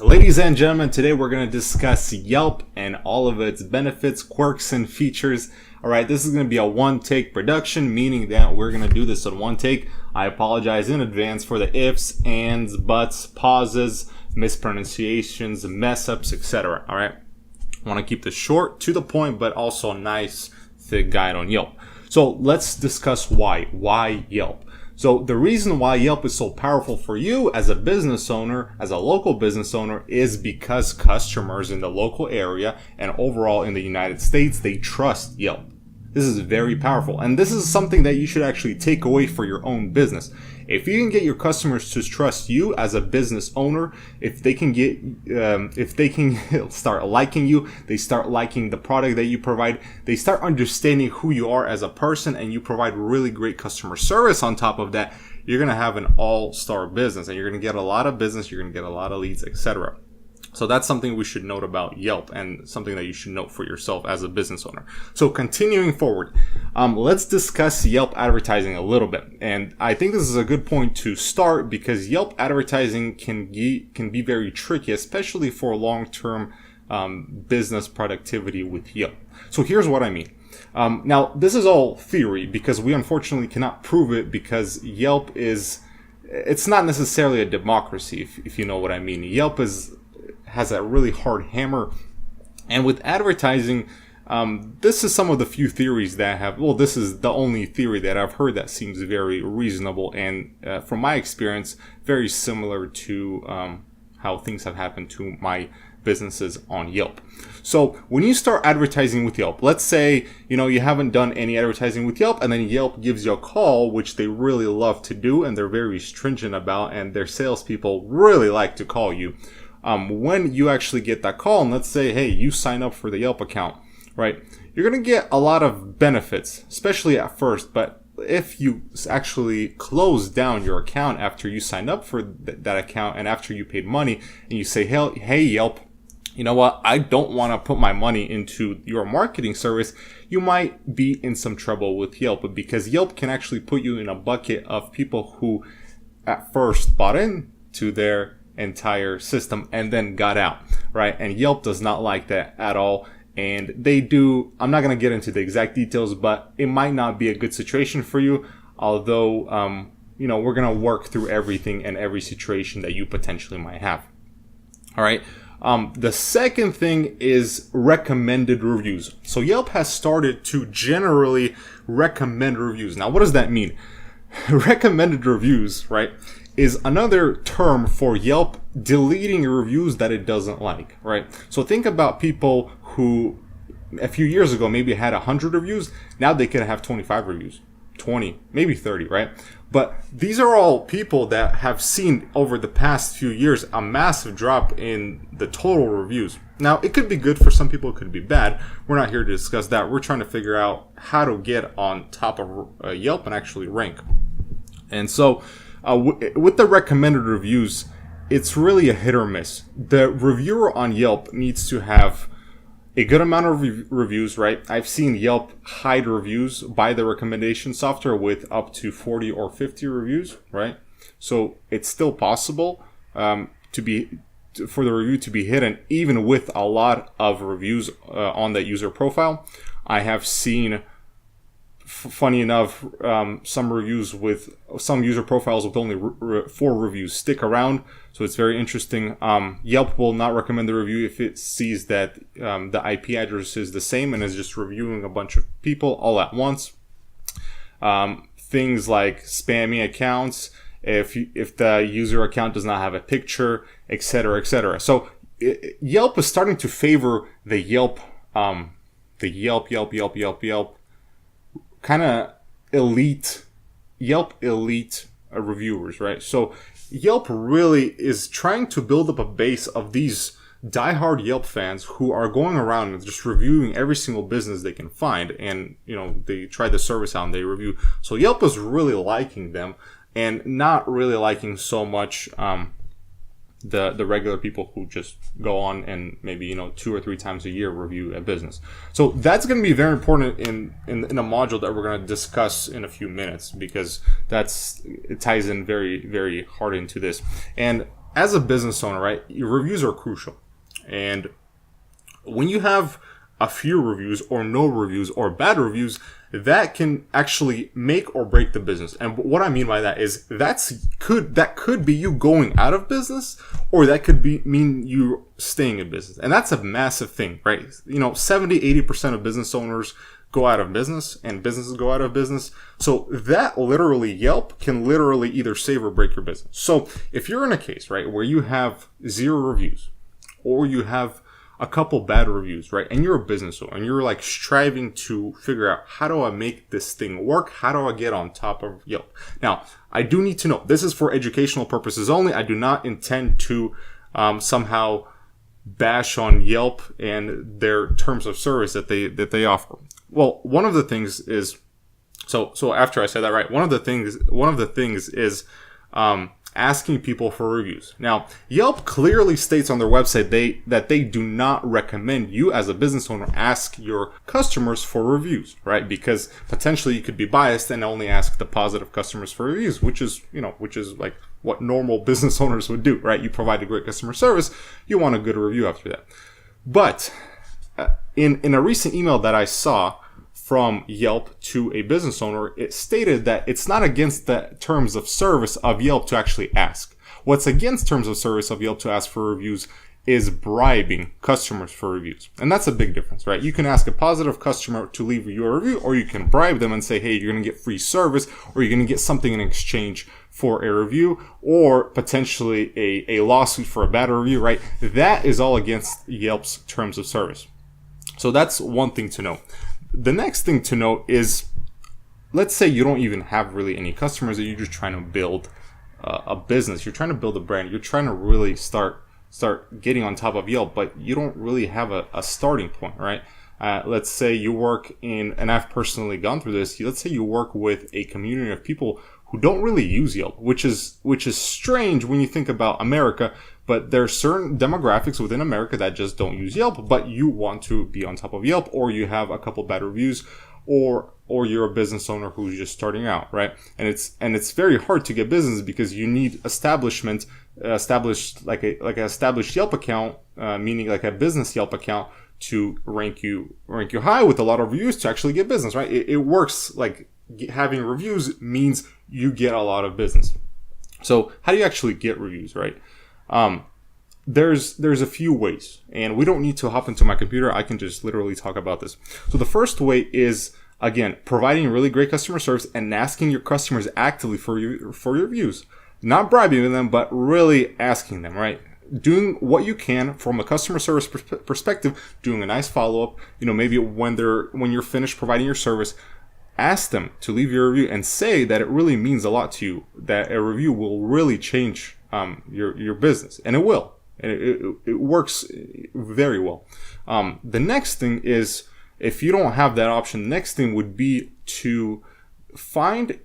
Ladies and gentlemen, today we're going to discuss Yelp and all of its benefits, quirks, and features. Alright, this is going to be a one-take production, meaning that we're going to do this in one take. I apologize in advance for the ifs, ands, buts, pauses, mispronunciations, mess-ups, etc. Alright, I want to keep this short, to the point, but also a nice, thick guide on Yelp. So let's discuss why. Why Yelp? So the reason why Yelp is so powerful for you as a business owner, as a local business owner, is because customers in the local area and overall in the United States, they trust Yelp. This is very powerful. And this is something that you should actually take away for your own business. If you can get your customers to trust you as a business owner, if they can start liking you, they start liking the product that you provide, they start understanding who you are as a person, and you provide really great customer service on top of that, you're going to have an all-star business, and you're going to get a lot of business, you're going to get a lot of leads, etc. So that's something we should note about Yelp, and something that you should note for yourself as a business owner. So continuing forward, let's discuss Yelp advertising a little bit. And I think this is a good point to start because Yelp advertising can be very tricky, especially for long-term business productivity with Yelp. So here's what I mean. Now, this is all theory because we unfortunately cannot prove it because Yelp it's not necessarily a democracy, if you know what I mean. Yelp has a really hard hammer. And with advertising, this is some of the few theories that this is the only theory that I've heard that seems very reasonable and, from my experience, very similar to how things have happened to my businesses on Yelp. So when you start advertising with Yelp, let's say, you haven't done any advertising with Yelp and then Yelp gives you a call, which they really love to do and they're very stringent about, and their salespeople really like to call you. When you actually get that call, and let's say, hey, you sign up for the Yelp account, right? You're going to get a lot of benefits, especially at first. But if you actually close down your account after you sign up for that account and after you paid money, and you say, hey, Yelp, you know what? I don't want to put my money into your marketing service. You might be in some trouble with Yelp because Yelp can actually put you in a bucket of people who at first bought into their entire system and then got out, right? And Yelp does not like that at all. And I'm not going to get into the exact details, but it might not be a good situation for you. Although, we're going to work through everything and every situation that you potentially might have. All right. The second thing is recommended reviews. So Yelp has started to generally recommend reviews. Now, what does that mean? Recommended reviews, right, is another term for Yelp deleting reviews that it doesn't like, right? So think about people who a few years ago maybe had 100 reviews. Now they could have 25 reviews, 20, maybe 30, right? But these are all people that have seen over the past few years a massive drop in the total reviews. Now, it could be good for some people, it could be bad. We're not here to discuss that. We're trying to figure out how to get on top of Yelp and actually rank. And so, with the recommended reviews, it's really a hit or miss. The reviewer on Yelp needs to have a good amount of reviews, right? I've seen Yelp hide reviews by the recommendation software with up to 40 or 50 reviews, right? So it's still possible for the review to be hidden, even with a lot of reviews on that user profile. I have seen, funny enough, some user profiles with only 4 reviews stick around. So it's very interesting. Yelp will not recommend the review if it sees that the IP address is the same and is just reviewing a bunch of people all at once. Things like spamming accounts, if the user account does not have a picture, etc., etc. So Yelp is starting to favor the Yelp kind of Yelp elite reviewers, right? So Yelp really is trying to build up a base of these diehard Yelp fans who are going around and just reviewing every single business they can find. And, they try the service out and they review. So Yelp is really liking them and not really liking so much the regular people who just go on and maybe 2 or 3 times a year review a business. So that's going to be very important in a module that we're going to discuss in a few minutes, because it ties in very, very hard into this. And as a business owner, right, your reviews are crucial. And when you have a few reviews or no reviews or bad reviews, that can actually make or break the business. And what I mean by that is that could be you going out of business, or that could mean you staying in business. And that's a massive thing, right? 70-80% of business owners go out of business, and businesses go out of business. So that literally, Yelp can literally either save or break your business. So if you're in a case, right, where you have 0 reviews, or you have a couple bad reviews, right, and you're a business owner and you're like striving to figure out, how do I make this thing work? How do I get on top of Yelp? Now, I do need to know, this is for educational purposes only. I do not intend to somehow bash on Yelp and their terms of service that they offer. Well, one of the things is, so after I said that, right, one of the things is asking people for reviews. Now, Yelp clearly states on their website that they do not recommend you as a business owner ask your customers for reviews, right? Because potentially you could be biased and only ask the positive customers for reviews, which is like what normal business owners would do, right? You provide a great customer service, you want a good review after that. But in a recent email that I saw from Yelp to a business owner, it stated that it's not against the terms of service of Yelp to actually ask. What's against terms of service of Yelp to ask for reviews is bribing customers for reviews. And that's a big difference, right? You can ask a positive customer to leave you a review, or you can bribe them and say, hey, you're going to get free service, or you're going to get something in exchange for a review, or potentially a lawsuit for a bad review, right? That is all against Yelp's terms of service. So that's one thing to know. The next thing to note is, let's say you don't even have really any customers, that you're just trying to build a business. You're trying to build a brand. You're trying to really start getting on top of Yelp, but you don't really have a starting point, right? Let's say you work in, and I've personally gone through this, let's say you work with a community of people who don't really use Yelp, which is strange when you think about America. But there are certain demographics within America that just don't use Yelp, but you want to be on top of Yelp, or you have a couple bad reviews, or you're a business owner who's just starting out, right? And it's very hard to get business because you need established Yelp account, meaning like a business Yelp account, to rank you high with a lot of reviews to actually get business, right? It works like having reviews means you get a lot of business. So how do you actually get reviews, right? There's a few ways, and we don't need to hop into my computer. I can just literally talk about this. So the first way is, again, providing really great customer service and asking your customers actively for reviews. Not bribing them, but really asking them, right? Doing what you can from a customer service perspective, doing a nice follow-up. Maybe when you're finished providing your service, ask them to leave your review and say that it really means a lot to you, that a review will really change your business, and it will. It works very well. The next thing is, if you don't have that option, the next thing would be to find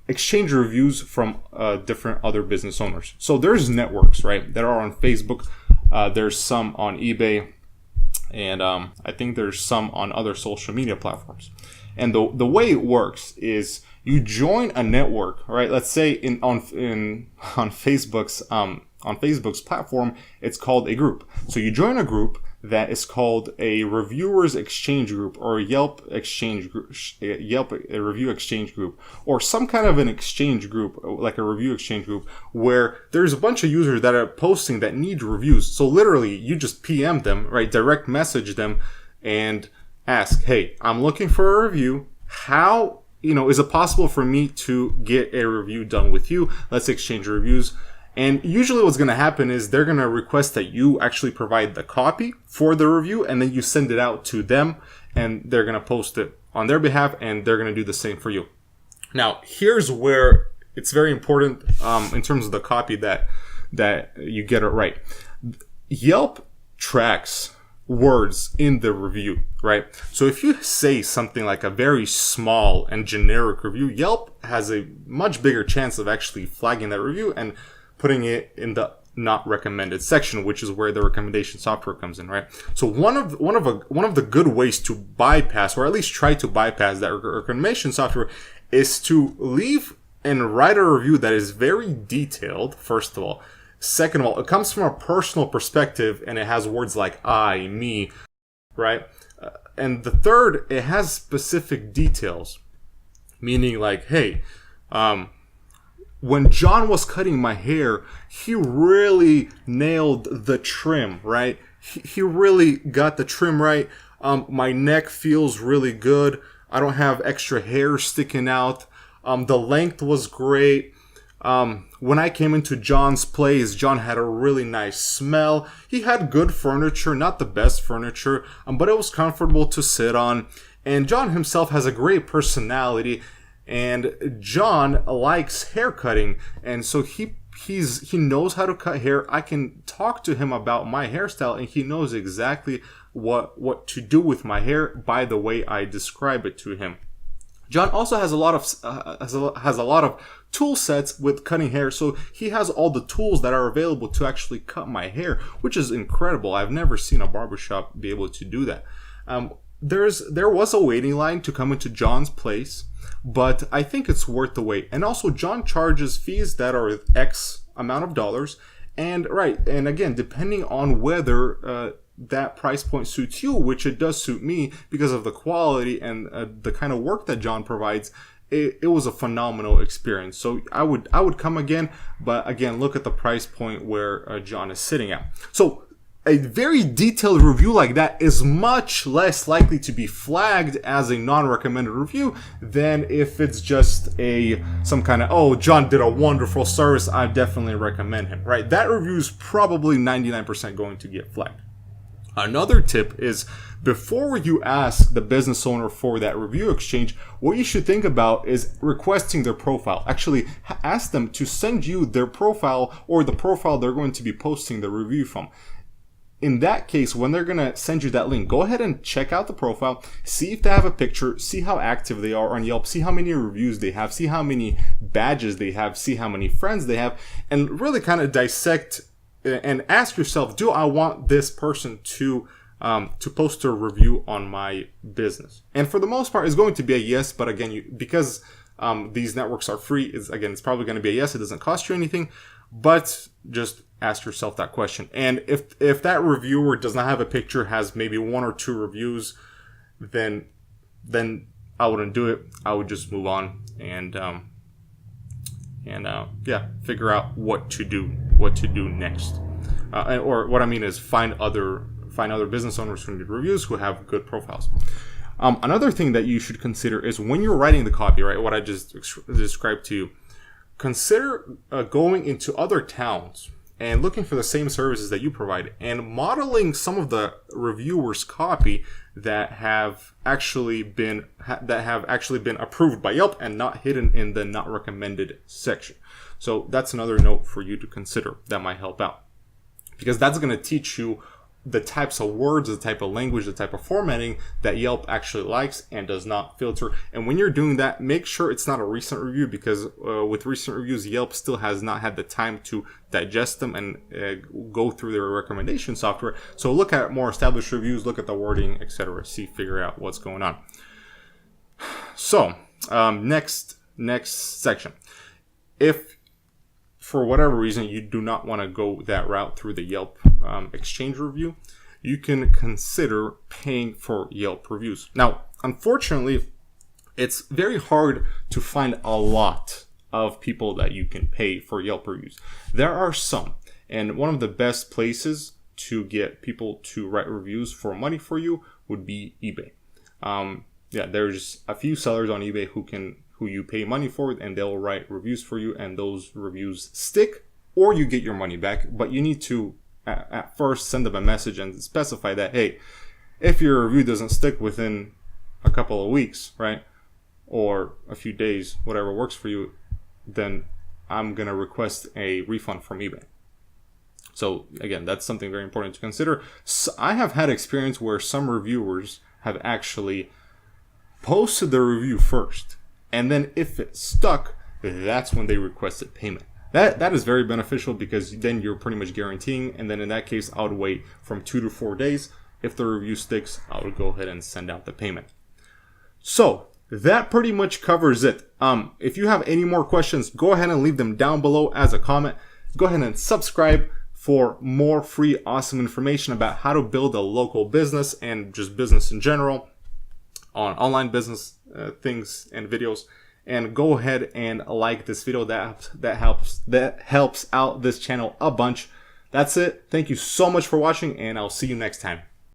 exchange reviews from different other business owners. So there's networks, right, that are on Facebook. There's some on eBay, and I think there's some on other social media platforms. And the way it works is you join a network, right? Let's say on Facebook's platform, it's called a group. So you join a group that is called a reviewers exchange group, or a Yelp review exchange group, or some kind of an exchange group, like a review exchange group, where there's a bunch of users that are posting that need reviews. So literally you just PM them, right? Direct message them and ask, hey, I'm looking for a review. How, is it possible for me to get a review done with you? Let's exchange reviews. And usually what's going to happen is they're going to request that you actually provide the copy for the review, and then you send it out to them, and they're going to post it on their behalf, and they're going to do the same for you. Now, here's where it's very important in terms of the copy that you get it right. Yelp tracks words in the review, right? So if you say something like a very small and generic review, Yelp has a much bigger chance of actually flagging that review and putting it in the not recommended section, which is where the recommendation software comes in, right? So one of the good ways to bypass, or at least try to bypass, that recommendation software is to leave and write a review that is very detailed, first of all, Second of all, it comes from a personal perspective and it has words like I, me, right? And the third, it has specific details, meaning like, hey, when John was cutting my hair, he really nailed the trim, right? He really got the trim right. My neck feels really good. I don't have extra hair sticking out. The length was great. When I came into John's place, John had a really nice smell. He had good furniture, not the best furniture, but it was comfortable to sit on. And John himself has a great personality. And John likes hair cutting. And so he knows how to cut hair. I can talk to him about my hairstyle and he knows exactly what to do with my hair by the way I describe it to him. John also has a lot of tool sets with cutting hair, so he has all the tools that are available to actually cut my hair, which is incredible. I've never seen a barbershop be able to do that. There was a waiting line to come into John's place, but I think it's worth the wait. And also, John charges fees that are X amount of dollars, and again, depending on whether that price point suits you, which it does suit me because of the quality and the kind of work that John provides. It was a phenomenal experience. So I would come again, but again, look at the price point where John is sitting at. So a very detailed review like that is much less likely to be flagged as a non-recommended review than if it's just some kind of, oh, John did a wonderful service, I definitely recommend him, right? That review is probably 99% going to get flagged. Another tip is, before you ask the business owner for that review exchange, what you should think about is requesting their profile. Actually, ask them to send you their profile or the profile they're going to be posting the review from. In that case, when they're going to send you that link, go ahead and check out the profile, see if they have a picture, see how active they are on Yelp, see how many reviews they have, see how many badges they have, see how many friends they have, and really kind of dissect and ask yourself, do I want this person to post a review on my business? And for the most part, it's going to be a yes. But again, because these networks are free, it's probably going to be a yes. It doesn't cost you anything. But just ask yourself that question. And if that reviewer does not have a picture, has maybe 1 or 2 reviews, then I wouldn't do it. I would just move on and figure out what to do next. Or what I mean is find other business owners who need reviews who have good profiles. Another thing that you should consider is when you're writing the copy, right? What I just described to you, consider going into other towns and looking for the same services that you provide and modeling some of the reviewers' copy that have actually been approved by Yelp and not hidden in the not recommended section. So that's another note for you to consider that might help out, because that's going to teach you the types of words, the type of language, the type of formatting that Yelp actually likes and does not filter. And when you're doing that, make sure it's not a recent review, because with recent reviews, Yelp still has not had the time to digest them and go through their recommendation software. So look at more established reviews, look at the wording, etc. Figure out what's going on. So next section. If for whatever reason you do not want to go that route through the Yelp exchange review, you can consider paying for Yelp reviews. Now, unfortunately, it's very hard to find a lot of people that you can pay for Yelp reviews. There are some, and one of the best places to get people to write reviews for money for you would be eBay. There's a few sellers on eBay who you pay money for, and they'll write reviews for you, and those reviews stick, or you get your money back. But you need to at first send them a message and specify that, hey, if your review doesn't stick within a couple of weeks, right, or a few days, whatever works for you, then I'm going to request a refund from eBay. So again, that's something very important to consider. So I have had experience where some reviewers have actually posted the review first, and then if it stuck, that's when they requested payment. That is very beneficial, because then you're pretty much guaranteeing, and then in that case, I would wait from 2 to 4 days. If the review sticks, I would go ahead and send out the payment. So that pretty much covers it. If you have any more questions, go ahead and leave them down below as a comment. go ahead and subscribe for more free awesome information about how to build a local business and just business in general, on online business things and videos. And go ahead and like this video. That helps out this channel a bunch. That's it. Thank you so much for watching, and I'll see you next time.